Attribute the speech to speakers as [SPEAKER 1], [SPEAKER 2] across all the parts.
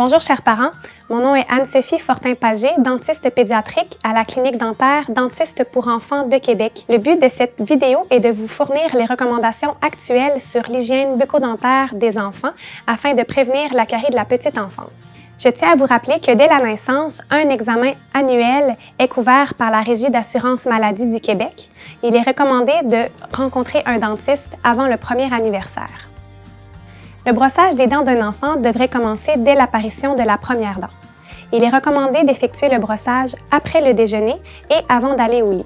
[SPEAKER 1] Bonjour chers parents, mon nom est Anne-Sophie Fortin-Pagé, dentiste pédiatrique à la clinique dentaire Dentiste pour enfants de Québec. Le but de cette vidéo est de vous fournir les recommandations actuelles sur l'hygiène bucco-dentaire des enfants afin de prévenir la carie de la petite enfance. Je tiens à vous rappeler que dès la naissance, un examen annuel est couvert par la Régie d'assurance maladie du Québec. Il est recommandé de rencontrer un dentiste avant le premier anniversaire. Le brossage des dents d'un enfant devrait commencer dès l'apparition de la première dent. Il est recommandé d'effectuer le brossage après le déjeuner et avant d'aller au lit.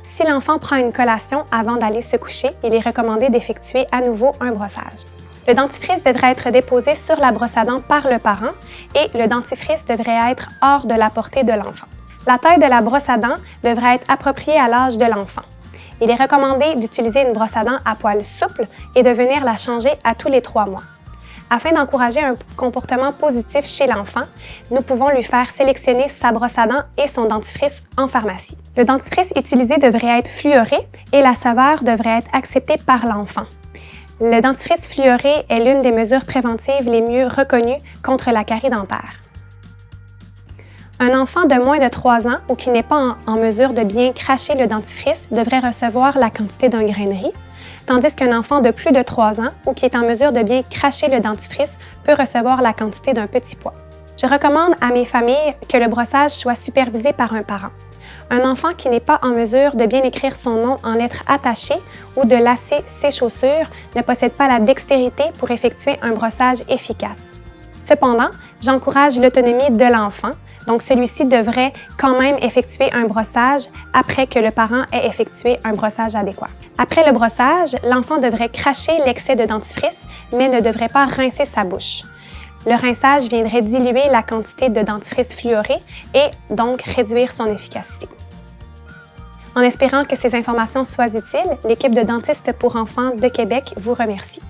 [SPEAKER 1] Si l'enfant prend une collation avant d'aller se coucher, il est recommandé d'effectuer à nouveau un brossage. Le dentifrice devrait être déposé sur la brosse à dents par le parent et le dentifrice devrait être hors de la portée de l'enfant. La taille de la brosse à dents devrait être appropriée à l'âge de l'enfant. Il est recommandé d'utiliser une brosse à dents à poils souples et de venir la changer à tous les 3 mois. Afin d'encourager un comportement positif chez l'enfant, nous pouvons lui faire sélectionner sa brosse à dents et son dentifrice en pharmacie. Le dentifrice utilisé devrait être fluoré et la saveur devrait être acceptée par l'enfant. Le dentifrice fluoré est l'une des mesures préventives les mieux reconnues contre la carie dentaire. Un enfant de moins de 3 ans ou qui n'est pas en mesure de bien cracher le dentifrice devrait recevoir la quantité d'un grain de riz, tandis qu'un enfant de plus de 3 ans ou qui est en mesure de bien cracher le dentifrice peut recevoir la quantité d'un petit pois. Je recommande à mes familles que le brossage soit supervisé par un parent. Un enfant qui n'est pas en mesure de bien écrire son nom en lettres attachées ou de lasser ses chaussures ne possède pas la dextérité pour effectuer un brossage efficace. Cependant, j'encourage l'autonomie de l'enfant, donc celui-ci devrait quand même effectuer un brossage après que le parent ait effectué un brossage adéquat. Après le brossage, l'enfant devrait cracher l'excès de dentifrice, mais ne devrait pas rincer sa bouche. Le rinçage viendrait diluer la quantité de dentifrice fluoré et donc réduire son efficacité. En espérant que ces informations soient utiles, l'équipe de dentistes pour enfants de Québec vous remercie.